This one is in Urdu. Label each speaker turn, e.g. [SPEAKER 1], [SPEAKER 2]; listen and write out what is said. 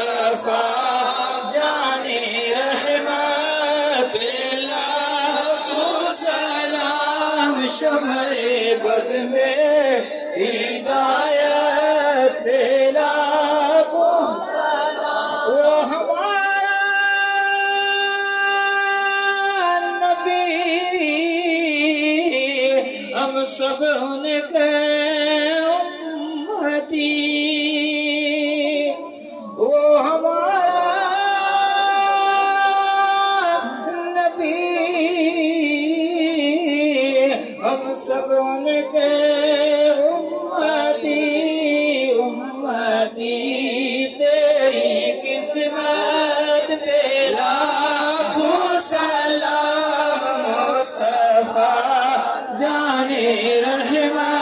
[SPEAKER 1] مصطفیٰ جانے رحمت لاکھوں سلام شمع بز میں ہدایت لاکھوں سلام وہ ہمارا نبی ہم سب ان کے وہ ہمارا نبی ہم سب ان کے امتی تیری قسمت پہ لاکھوں سلام مصطفیٰ جانے رحمت